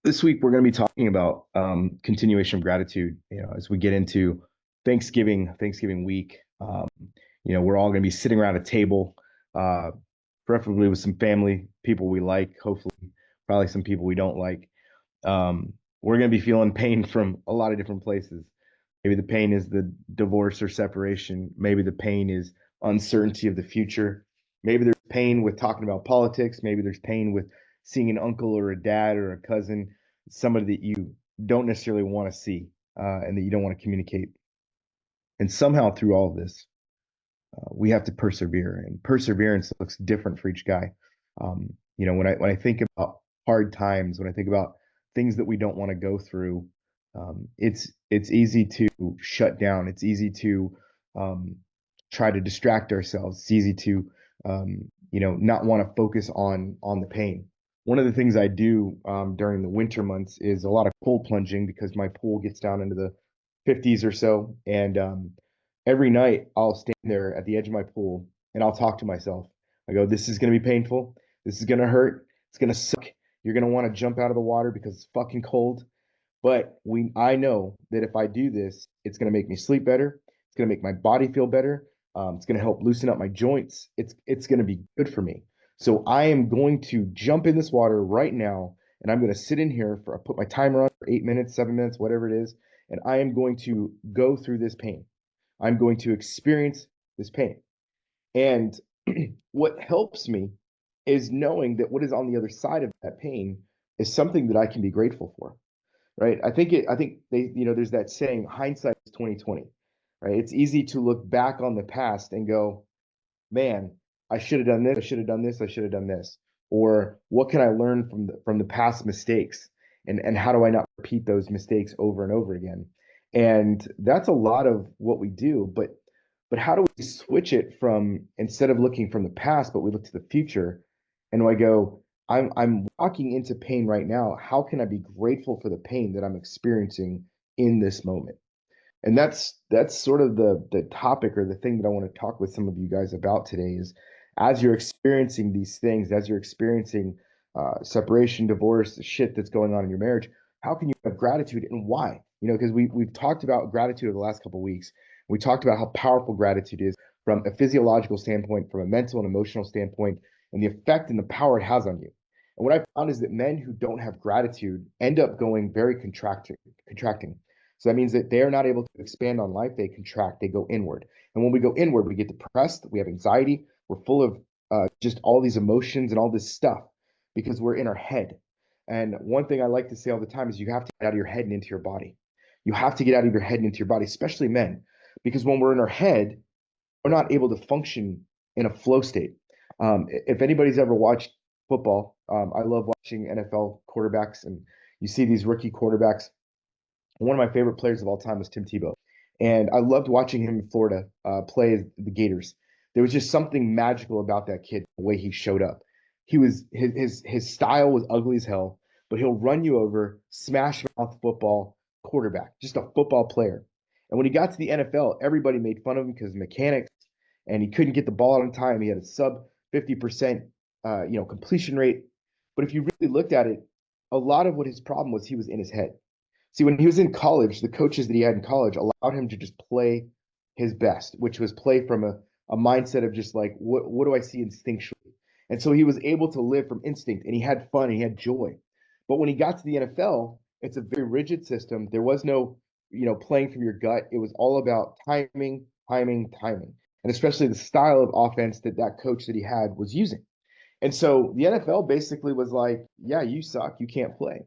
This week we're going to be talking about continuation of gratitude. As we get into Thanksgiving week, we're all going to be sitting around a table, uh, preferably with some family, people we like, hopefully, probably some people we don't like. We're going to be feeling pain from a lot of different places. Maybe the pain is the divorce or separation. Maybe the pain is uncertainty of the future. Maybe there's pain with talking about politics. Maybe there's pain with seeing an uncle or a dad or a cousin, somebody that you don't necessarily want to see and that you don't want to communicate. And somehow through all of this, we have to persevere, and perseverance looks different for each guy. When I think about hard times, when I think about things that we don't want to go through, it's easy to shut down. It's easy to um, try to distract ourselves. It's easy to not want to focus on the pain. One of the things I do during the winter months is a lot of cold plunging because my pool gets down into the 50s or so, and every night I'll stand there at the edge of my pool and I'll talk to myself. I go, this is going to be painful. This is going to hurt. It's going to suck. You're going to want to jump out of the water because it's fucking cold. But I know that if I do this, it's going to make me sleep better. It's going to make my body feel better. It's going to help loosen up my joints. It's going to be good for me. So I am going to jump in this water right now, and I'm going to sit in here for, I put my timer on for 8 minutes, 7 minutes, whatever it is, and I am going to go through this pain. I'm going to experience this pain. And what helps me is knowing that what is on the other side of that pain is something that I can be grateful for, right? I think there's that saying, hindsight is 2020, right? It's easy to look back on the past and go, man, I should have done this, I should have done this, I should have done this. Or what can I learn from the past mistakes? And how do I not repeat those mistakes over and over again? And that's a lot of what we do, but how do we switch it from, instead of looking from the past, but we look to the future, and I go, I'm walking into pain right now. How can I be grateful for the pain that I'm experiencing in this moment? And that's sort of the topic or the thing that I want to talk with some of you guys about today is, as you're experiencing these things, as you're experiencing separation, divorce, the shit that's going on in your marriage, how can you have gratitude and why? Because we've talked about gratitude over the last couple of weeks. We talked about how powerful gratitude is from a physiological standpoint, from a mental and emotional standpoint, and the effect and the power it has on you. And what I found is that men who don't have gratitude end up going very contracting. So that means that they are not able to expand on life. They contract, they go inward. And when we go inward, we get depressed, we have anxiety, we're full of just all these emotions and all this stuff because we're in our head. And one thing I like to say all the time is you have to get out of your head and into your body. You have to get out of your head and into your body, especially men, because when we're in our head, we're not able to function in a flow state. If anybody's ever watched football, I love watching NFL quarterbacks, and you see these rookie quarterbacks. One of my favorite players of all time was Tim Tebow, and I loved watching him in Florida play the Gators. There was just something magical about that kid, the way he showed up. His style was ugly as hell, but he'll run you over, smash mouth football quarterback, just a football player. And when he got to the NFL, everybody made fun of him because mechanics, and he couldn't get the ball out on time. He had a sub 50% completion rate. But if you really looked at it, a lot of what his problem was, he was in his head. See, when he was in college, the coaches that he had in college allowed him to just play his best, which was play from a mindset of just like, what do I see instinctually? And so he was able to live from instinct, and he had fun and he had joy. But when he got to the NFL, it's a very rigid system. There was no, playing from your gut. It was all about timing, timing, timing, and especially the style of offense that coach that he had was using. And so the NFL basically was like, yeah, you suck, you can't play.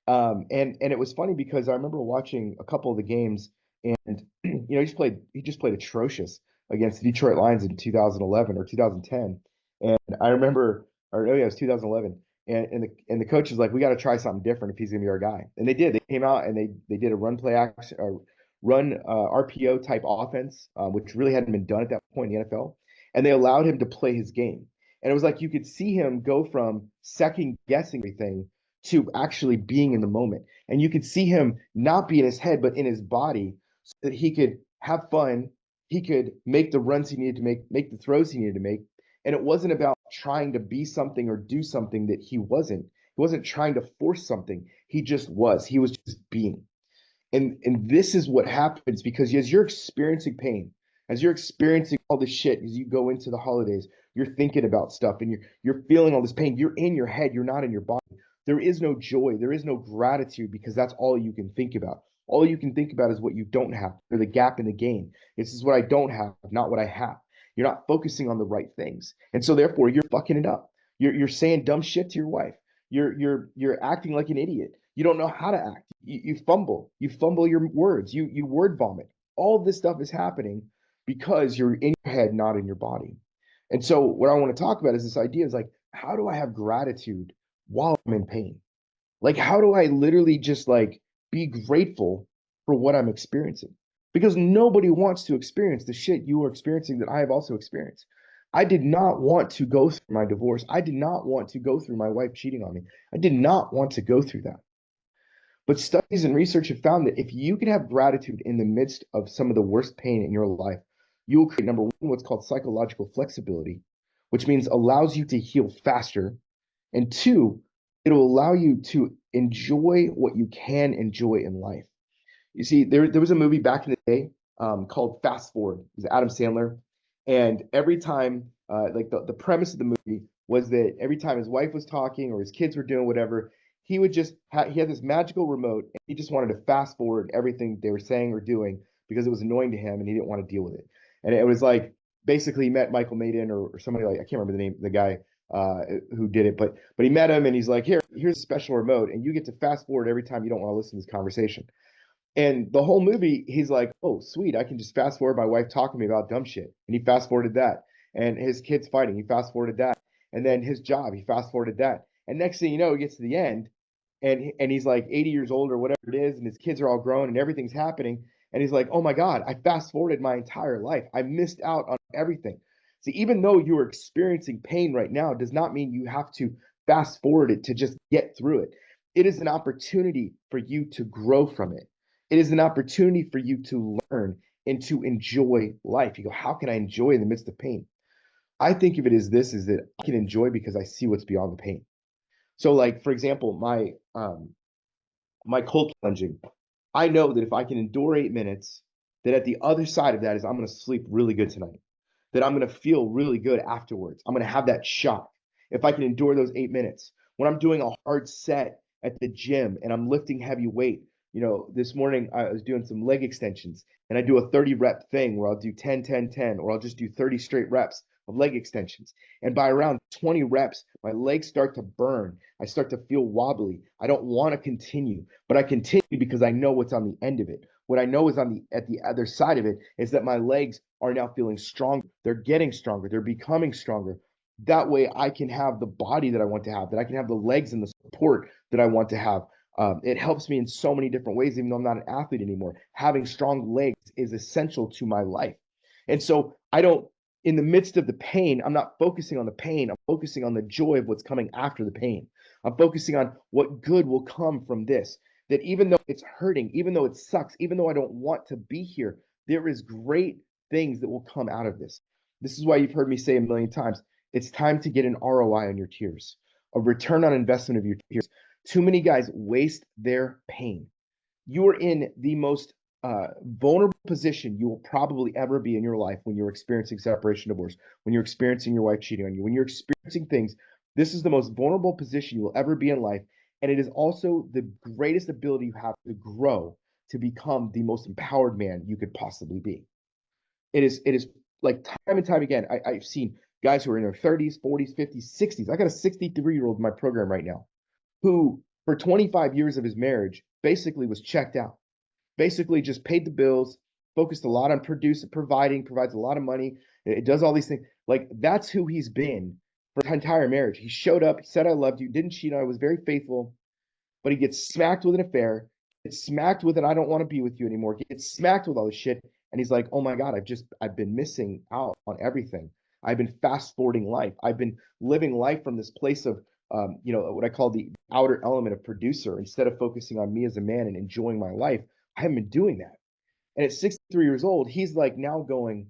And it was funny because I remember watching a couple of the games, and he just played atrocious against the Detroit Lions in 2011 or 2010. And I remember, or no, yeah, it was 2011. And the coach was like, we got to try something different if he's gonna be our guy. And they did. They came out and they did a run play action or run RPO type offense, which really hadn't been done at that point in the NFL. And they allowed him to play his game. And it was like you could see him go from second guessing everything to actually being in the moment. And you could see him not be in his head, but in his body so that he could have fun. He could make the runs he needed to make the throws he needed to make. And it wasn't about trying to be something or do something that he wasn't. It He wasn't trying to force something. He just was. He was just being. And this is what happens because as you're experiencing pain, as you're experiencing all this shit, as you go into the holidays, you're thinking about stuff and you're feeling all this pain. You're in your head, you're not in your body. There is no joy, there is no gratitude because that's all you can think about. All you can think about is what you don't have, or the gap in the gain. This is what I don't have, not what I have. You're not focusing on the right things. And so therefore you're fucking it up. You're saying dumb shit to your wife. You're acting like an idiot. You don't know how to act. You fumble your words. You word vomit. All of this stuff is happening because you're in your head, not in your body. And so what I want to talk about is this idea is like, how do I have gratitude while I'm in pain? Like, how do I literally just like be grateful for what I'm experiencing? Because nobody wants to experience the shit you are experiencing that I have also experienced. I did not want to go through my divorce. I did not want to go through my wife cheating on me. I did not want to go through that. But studies and research have found that if you can have gratitude in the midst of some of the worst pain in your life, you will create number one, what's called psychological flexibility, which means allows you to heal faster. And two, it'll allow you to enjoy what you can enjoy in life. You see, there was a movie back in the day called Fast Forward. It was Adam Sandler. And every time, like the premise of the movie was that every time his wife was talking or his kids were doing whatever, he would just he had this magical remote and he just wanted to fast forward everything they were saying or doing because it was annoying to him and he didn't want to deal with it. And it was like basically he met Michael Maiden or somebody like I can't remember the name, the guy who did it, but he met him and he's like, here's a special remote and you get to fast forward every time you don't want to listen to this conversation. And the whole movie, he's like, oh, sweet, I can just fast forward my wife talking to me about dumb shit. And he fast forwarded that. And his kids fighting, he fast forwarded that. And then his job, he fast forwarded that. And next thing you know, he gets to the end and he's like 80 years old or whatever it is, and his kids are all grown and everything's happening. And he's like, oh my God, I fast forwarded my entire life. I missed out on everything. See, even though you are experiencing pain right now, does not mean you have to fast forward it to just get through it. It is an opportunity for you to grow from it. It is an opportunity for you to learn and to enjoy life. You go, how can I enjoy in the midst of pain? I think of it as this is that I can enjoy because I see what's beyond the pain. So like for example, my cold plunging, I know that if I can endure 8 minutes, that at the other side of that is I'm going to sleep really good tonight, that I'm going to feel really good afterwards. I'm going to have that shock if I can endure those 8 minutes. When I'm doing a hard set at the gym and I'm lifting heavy weight, this morning I was doing some leg extensions and I do a 30 rep thing where I'll do 10, 10, 10, or I'll just do 30 straight reps of leg extensions. And by around 20 reps, my legs start to burn. I start to feel wobbly. I don't want to continue, but I continue because I know what's on the end of it. What I know is at the other side of it is that my legs are now feeling stronger. They're getting stronger. They're becoming stronger. That way I can have the body that I want to have, that I can have the legs and the support that I want to have. It helps me in so many different ways, even though I'm not an athlete anymore. Having strong legs is essential to my life. And so I don't, in the midst of the pain, I'm not focusing on the pain. I'm focusing on the joy of what's coming after the pain. I'm focusing on what good will come from this. That even though it's hurting, even though it sucks, even though I don't want to be here, there is great things that will come out of this. This is why you've heard me say a million times, it's time to get an ROI on your tears, a return on investment of your tears. Too many guys waste their pain. You are in the most vulnerable position you will probably ever be in your life when you're experiencing separation, divorce, when you're experiencing your wife cheating on you, when you're experiencing things. This is the most vulnerable position you will ever be in life. And it is also the greatest ability you have to grow to become the most empowered man you could possibly be. It is like time and time again. I've seen guys who are in their 30s, 40s, 50s, 60s. I got a 63-year-old in my program right now who, for 25 years of his marriage, basically was checked out, basically just paid the bills, focused a lot on providing, provides a lot of money. It does all these things. Like that's who he's been for his entire marriage. He showed up, said, I loved you, didn't cheat on, I was very faithful, but he gets smacked with an affair, gets smacked with an I don't want to be with you anymore, gets smacked with all this shit. And he's like, oh my God, I've been missing out on everything. I've been fast forwarding life. I've been living life from this place of, what I call the outer element of producer instead of focusing on me as a man and enjoying my life. I haven't been doing that. And at 63 years old, he's like now going,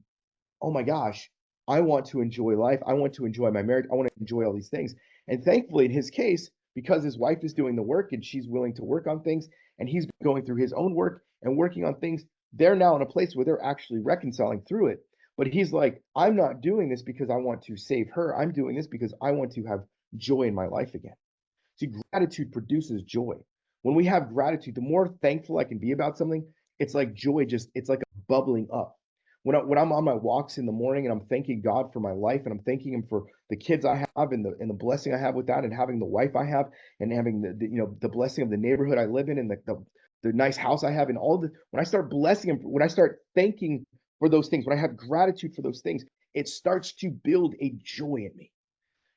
oh my gosh, I want to enjoy life. I want to enjoy my marriage. I want to enjoy all these things. And thankfully, in his case, because his wife is doing the work and she's willing to work on things and he's going through his own work and working on things. They're now in a place where they're actually reconciling through it. But he's like, I'm not doing this because I want to save her. I'm doing this because I want to have joy in my life again. See, gratitude produces joy. When we have gratitude, the more thankful I can be about something, it's like joy just, it's like bubbling up. When I'm on my walks in the morning and I'm thanking God for my life and I'm thanking Him for the kids I have and the blessing I have with that and having the wife I have and having the blessing of the neighborhood I live in and the nice house I have and all the when I start blessing Him, when I start thanking for those things, when I have gratitude for those things, it starts to build a joy in me.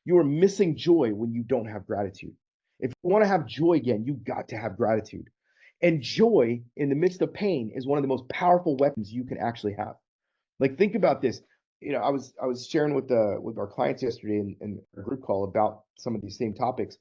You are missing joy when you don't have gratitude. If you want to have joy again, you got to have gratitude. And joy in the midst of pain is one of the most powerful weapons you can actually have. Like think about this. I was sharing with our clients yesterday in a group call about some of these same topics,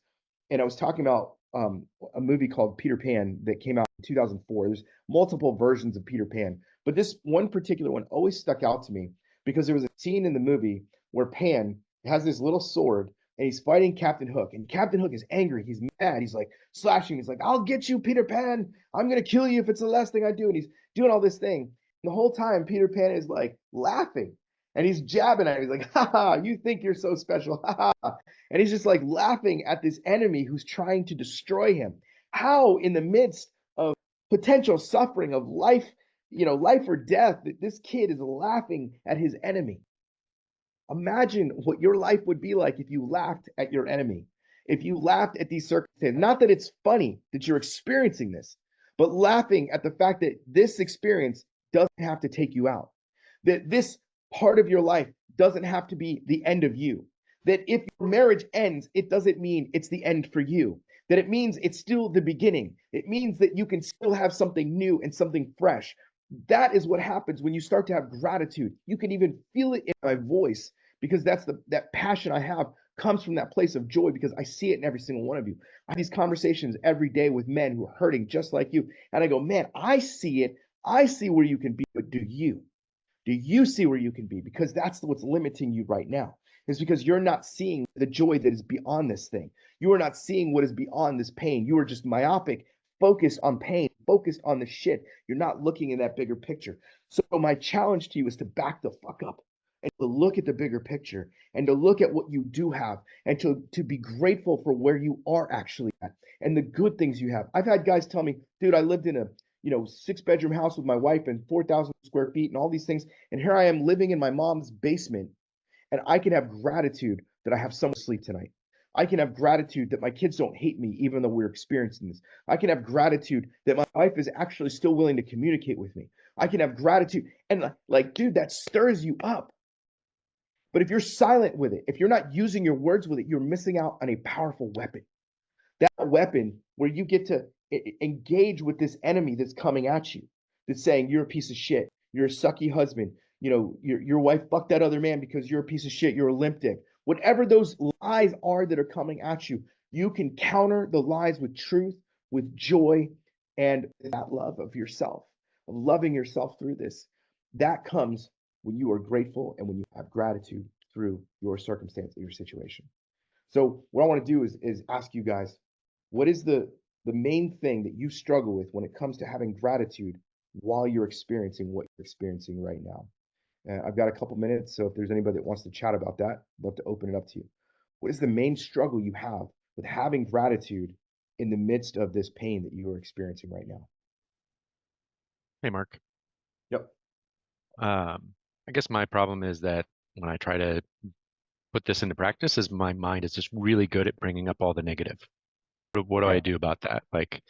and I was talking about a movie called Peter Pan that came out in 2004. There's multiple versions of Peter Pan, but this one particular one always stuck out to me because there was a scene in the movie where Pan has this little sword and he's fighting Captain Hook, and Captain Hook is angry. He's mad. He's like slashing. He's like, "I'll get you, Peter Pan. I'm gonna kill you if it's the last thing I do." And he's doing all this thing. And the whole time, Peter Pan is like laughing and he's jabbing at him. He's like, "Ha ha! You think you're so special? Ha ha!" And he's just like laughing at this enemy who's trying to destroy him. How, in the midst of potential suffering of life, life or death, that this kid is laughing at his enemy. Imagine what your life would be like if you laughed at your enemy, if you laughed at these circumstances. Not that it's funny that you're experiencing this, but laughing at the fact that this experience doesn't have to take you out, that this part of your life doesn't have to be the end of you, that if your marriage ends, it doesn't mean it's the end for you, that it means it's still the beginning. It means that you can still have something new and something fresh. That is what happens when you start to have gratitude. You can even feel it in my voice because that passion I have comes from that place of joy because I see it in every single one of you. I have these conversations every day with men who are hurting just like you. And I go, man, I see it. I see where you can be, but do you? Do you see where you can be? Because that's what's limiting you right now. Is because you're not seeing the joy that is beyond this thing. You are not seeing what is beyond this pain. You are just myopic, focused on pain, focused on the shit. You're not looking in that bigger picture. So my challenge to you is to back the fuck up and to look at the bigger picture and to look at what you do have and to be grateful for where you are actually at and the good things you have. I've had guys tell me, dude, I lived in a 6 bedroom house with my wife and 4,000 square feet and all these things. And here I am living in my mom's basement and I can have gratitude that I have somewhere to sleep tonight. I can have gratitude that my kids don't hate me, even though we're experiencing this. I can have gratitude that my wife is actually still willing to communicate with me. I can have gratitude. And like, dude, that stirs you up. But if you're silent with it, if you're not using your words with it, you're missing out on a powerful weapon. That weapon where you get to engage with this enemy that's coming at you, that's saying you're a piece of shit, you're a sucky husband, your wife fucked that other man because you're a piece of shit, you're a limp dick. Whatever those lies are that are coming at you, you can counter the lies with truth, with joy, and that love of yourself, of loving yourself through this. That comes when you are grateful and when you have gratitude through your circumstance, your situation. So what I want to do is ask you guys, what is the main thing that you struggle with when it comes to having gratitude while you're experiencing what you're experiencing right now? I've got a couple minutes, so if there's anybody that wants to chat about that, I'd love to open it up to you. What is the main struggle you have with having gratitude in the midst of this pain that you are experiencing right now? Hey, Mark. Yep. I guess my problem is that when I try to put this into practice, is my mind is just really good at bringing up all the negative. What do I Okay. do about that? Like,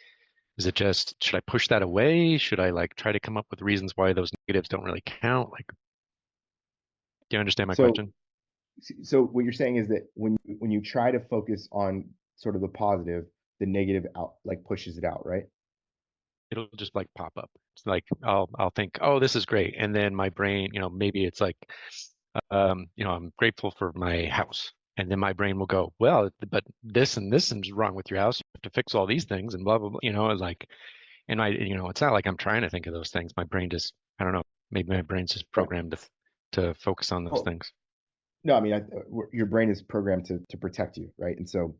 is it just, should I push that away? Should I like try to come up with reasons why those negatives don't really count? Like, do you understand my So question? so what you're saying is that when you try to focus on sort of the positive, the negative out like pushes it out, right? It'll just like pop up. It's like I'll think, oh, this is great. And then my brain, maybe it's like, I'm grateful for my house. And then my brain will go, well, but this and this is wrong with your house. You have to fix all these things and blah, blah, blah. It's like, and it's not like I'm trying to think of those things. My brain just, I don't know, maybe my brain's just Right. programmed to focus on those Well, things. no, I mean, your brain is programmed to protect you, right? And so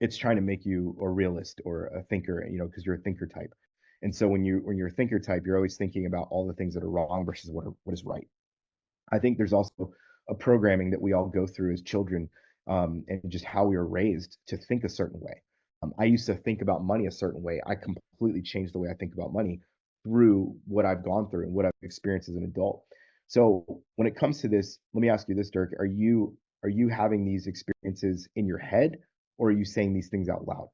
it's trying to make you a realist or a thinker, because you're a thinker type. And so when you're a thinker type, you're always thinking about all the things that are wrong versus what is right. I think there's also a programming that we all go through as children, and just how we were raised to think a certain way. I used to think about money a certain way. I completely changed the way I think about money through what I've gone through and what I've experienced as an adult. So when it comes to this, let me ask you this, Dirk: are you having these experiences in your head, or are you saying these things out loud?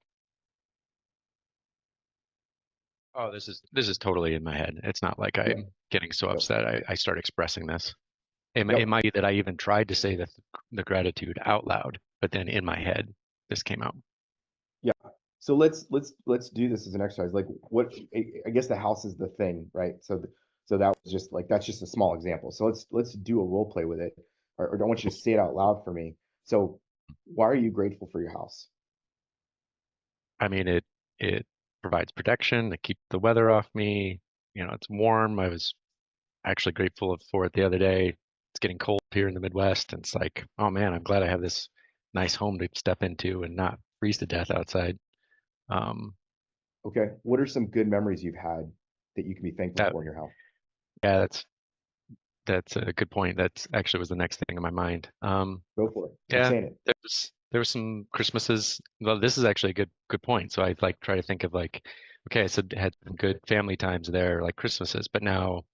Oh, this is totally in my head. It's not like Yeah. I'm getting so Yep. upset I start expressing this. It Yep. might be that I even tried to say the gratitude out loud, but then in my head, this came out. Yeah. So let's do this as an exercise. Like, what I guess the house is the thing, right? So that was just like, that's just a small example. So let's do a role play with it, or don't want you to say it out loud for me. So why are you grateful for your house? I mean, it provides protection to keep the weather off me. It's warm. I was actually grateful for it the other day. It's getting cold here in the Midwest, and it's like, oh man, I'm glad I have this nice home to step into and not freeze to death outside. Um, Okay. What are some good memories you've had that you can be thankful that for in your house? yeah, that's a good point. That's actually was the next thing in my mind. Go for it. Keep Yeah, saying it. there was some Christmases. Well, this is actually a good point. So I like try to think of like, okay, I said had some good family times there, like Christmases, but now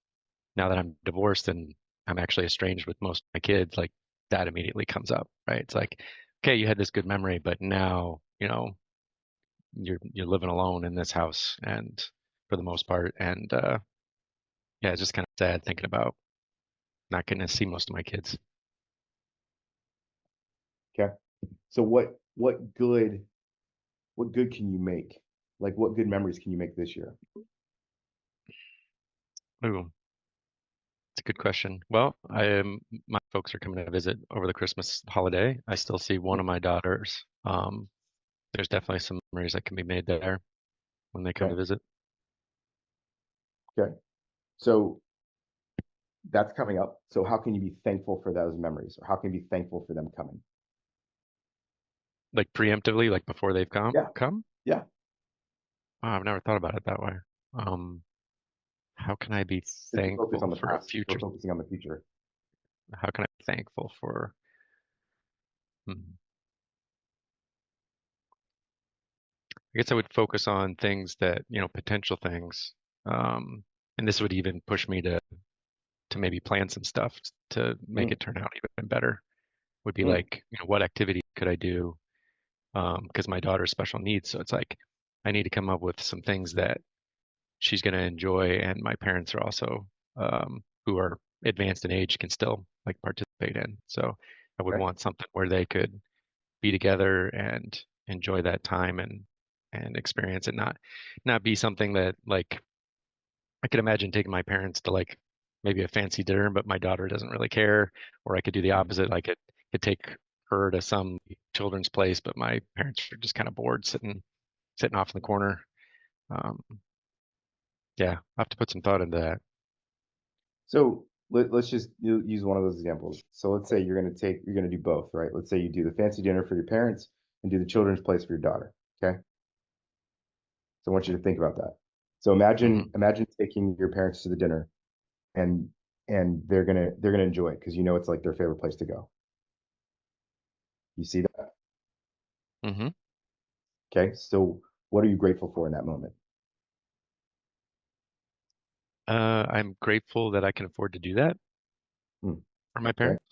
that I'm divorced and I'm actually estranged with most of my kids, like that immediately comes up, right? It's like, okay, you had this good memory, but now, you're living alone in this house and for the most part. And yeah, it's just kind of sad thinking about not getting to see most of my kids. Okay. So what good can you make? Like, what good memories can you make this year? Ooh, it's a good question. Well, my folks are coming to visit over the Christmas holiday. I still see one Mm. of my daughters. There's definitely some memories that can be made there when they come to Okay. visit. Okay. So that's coming up. So how can you be thankful for those memories, or how can you be thankful for them coming? Like preemptively, like before they've come Yeah. come. Yeah. Oh, I've never thought about it that way. Um, how can I be If you focus thankful on the for a past, we're future? focusing on the future. How can I be thankful for? I guess I would focus on things that, potential things. Um, and this would even push me to maybe plan some stuff to make Mm, it turn out even better. Would be mm, like, what activity could I do? Because my daughter's special needs, so it's like I need to come up with some things that she's going to enjoy, and my parents are also who are advanced in age can still like participate in. So I would okay. want something where they could be together and enjoy that time and experience it, not be something that like I could imagine taking my parents to like maybe a fancy dinner, but my daughter doesn't really care. Or I could do the Mm. opposite. I could take her to some children's place, but my parents are just kind of bored sitting off in the corner. Um, yeah, I have to put some thought into that. So let's just use one of those examples. So let's say you're going to do both, right? Let's say you do the fancy dinner for your parents and do the children's place for your daughter. Okay. So I want you to think about that. So Hmm. imagine taking your parents to the dinner, and they're gonna enjoy it because it's like their favorite place to go. You see that? Hmm. Okay. So what are you grateful for in that moment? I'm grateful that I can afford to do that Hmm. for my Okay. parents,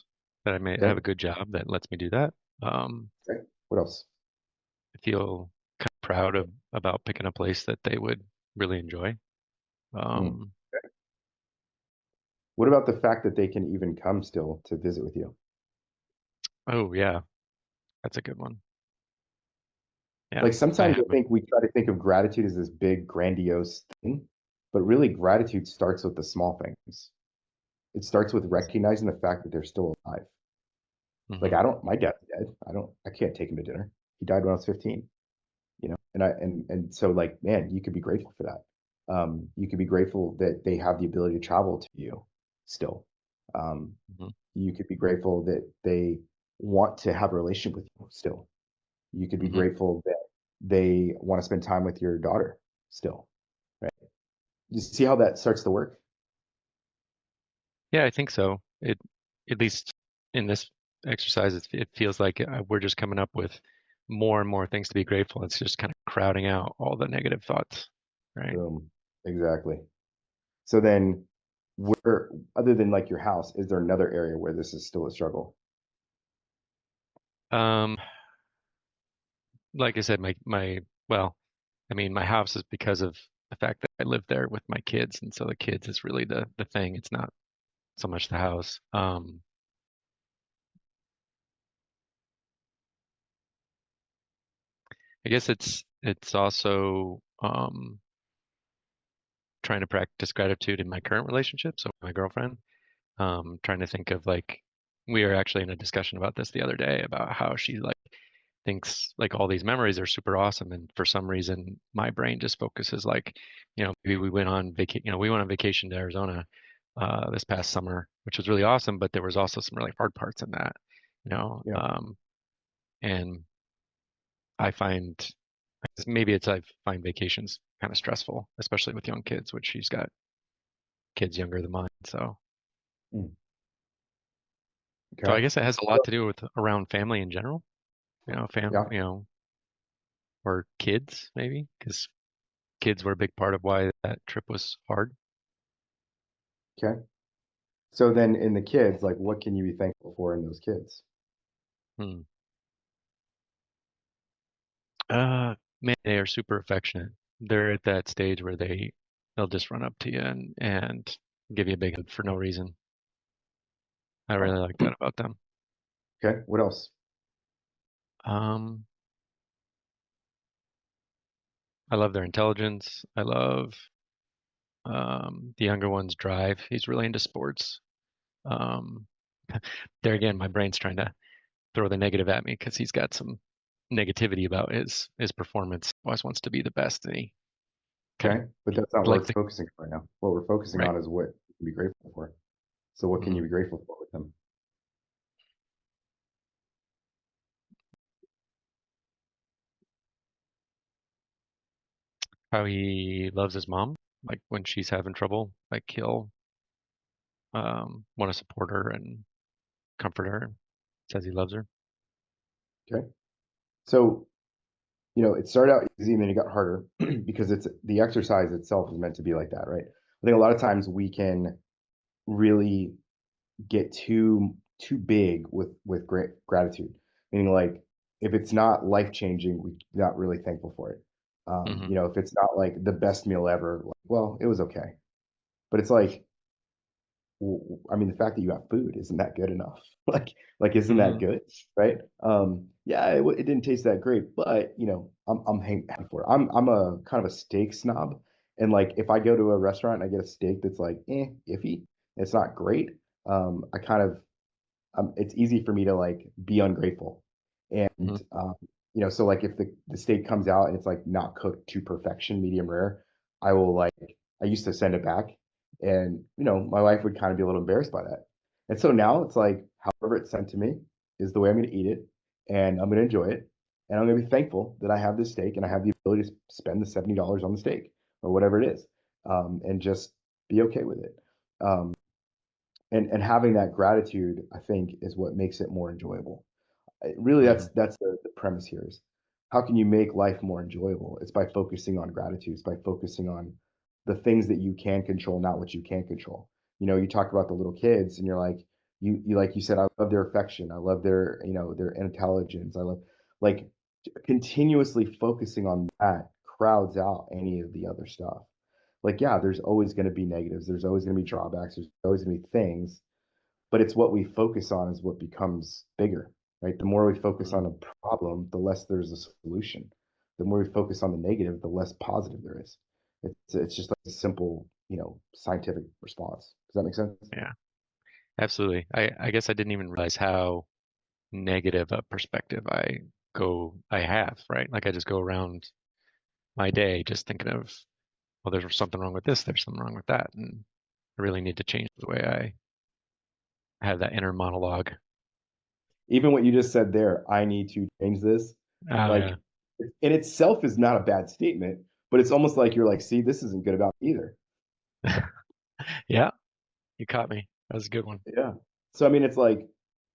that I may have Okay. a good job that lets me do that. Okay. What else? I feel kind of proud of about picking a place that they would really enjoy. Hmm. Um, What about the fact that they can even come still to visit with you? oh yeah, that's a good one. Yeah, Like, I sometimes I have. think we try to think of gratitude as this big, grandiose thing, but really gratitude starts with the small things. It starts with recognizing the fact that they're still alive. Like, Hmm. my dad's dead. I can't take him to dinner. He died when I was 15, and so, like, man, you could be grateful for that. You could be grateful that they have the ability to travel to you still. Um, Hmm. you could be grateful that they want to have a relationship with you still. You could be Hmm. grateful that they want to spend time with your daughter still, right? You see how that starts to work? Yeah, I think so. At least in this exercise, it feels like we're just coming up with more and more things to be grateful. It's just kind of crowding out all the negative thoughts, right? Boom. Exactly. So then, where, other than like your house, is there another area where this is still a struggle? Um, like I said, well, I mean, my house is because of the fact that I live there with my kids, and so the kids is really the thing. It's not so much the house. I guess it's also trying to practice gratitude in my current relationship, so my girlfriend. Trying to think of like we were actually in a discussion about this the other day about how she like thinks like all these memories are super awesome, and for some reason my brain just focuses like, maybe we went on vacation to Arizona this past summer, which was really awesome, but there was also some really hard parts in that, you know. Yeah. And I find maybe I find vacations kind of stressful, especially with young kids, which she's got kids younger than mine. Mm. So I Okay. guess it has a lot to do with around family in general, Yeah. or kids maybe, because kids were a big part of why that trip was hard. Okay. So then in the kids, like what can you be thankful for in those kids? Hmm. Man, they are super affectionate. They're at that stage where they'll just run up to you and give you a big hug for no reason. I Oh, really like that about them. okay. What else? Um, I love their intelligence. I love the younger one's drive. He's really into sports. Um, there again, my brain's trying to throw the negative at me because he's got some negativity about his performance. He always wants to be the best, and he kind of Okay. But that's not what like we're the focusing on right now. What we're focusing right. on is what you can be grateful for. So what can you Mhm. be grateful for with them? How he loves his mom, like when she's having trouble, like he'll want to support her and comfort her. Says he loves her. Okay. So, it started out easy and then it got harder because it's the exercise itself is meant to be like that, right? I think a lot of times we can really get too big with great gratitude, meaning like if it's not life changing, we're not really thankful for it. Hmm. If it's not like the best meal ever, like, well, it was okay. But it's like, I mean, the fact that you have food, isn't that good enough? Like, isn't that Hmm. good, right? Yeah, it didn't taste that great, but I'm happy for it. I'm a kind of a steak snob, and like if I go to a restaurant and I get a steak that's like iffy, it's not great. I kind of it's easy for me to like be ungrateful. Hmm. And so like if the steak comes out and it's like not cooked to perfection, medium rare, I will like I used to send it back, and my wife would kind of be a little embarrassed by that. And so now it's like however it's sent to me is the way I'm going to eat it, and I'm going to enjoy it, and I'm going to be thankful that I have this steak and I have the ability to spend the $70 on the steak or whatever it is, and just be okay with it. And having that gratitude, I think, is what makes it more enjoyable. Really, Hmm. that's the premise here is how can you make life more enjoyable? It's by focusing on gratitude. It's by focusing on the things that you can control, not what you can't control. You talk about the little kids, and you're like, you like you said, I love their affection. I love their their intelligence. I love like continuously focusing on that crowds out any of the other stuff. Like, yeah, there's always going to be negatives. There's always going to be drawbacks. There's always going to be things, but it's what we focus on is what becomes bigger, right? The more we focus Hmm. on a problem, the less there's a solution. The more we focus on the negative, the less positive there is. It's just like a simple, scientific response. Does that make sense? Yeah, absolutely. I guess I didn't even realize how negative a perspective I have, right? Like I just go around my day just thinking of, well, there's something wrong with this, there's something wrong with that, and I really need to change the way I have that inner monologue. Even what you just said there, I need to change this. Oh yeah. Like, in itself is not a bad statement, but it's almost like you're like, see, this isn't good about me either. Yeah, you caught me. That was a good one. Yeah. So I mean, it's like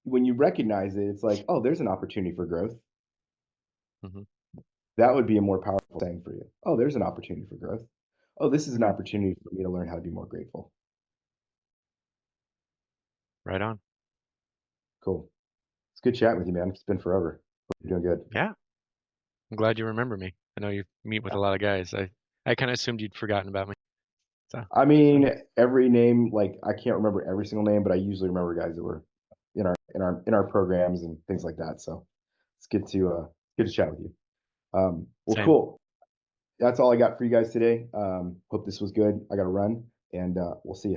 when you recognize it, it's like, oh, there's an opportunity for growth. Hmm. That would be a more powerful thing for you. Oh, there's an opportunity for growth. Oh, this is an Right. opportunity for me to learn how to be more grateful. Right on. Cool. It's good chatting with you, man. It's been forever. Hope you're doing good. Yeah. I'm glad you remember me. I know you meet with a lot of guys. I kind of assumed you'd forgotten about me. So I mean, every name, like I can't remember every single name, but I usually remember guys that were in our programs and things like that. So it's good to chat with you. Well, same. cool. That's all I got for you guys today. Hope this was good. I got to run, and we'll see you.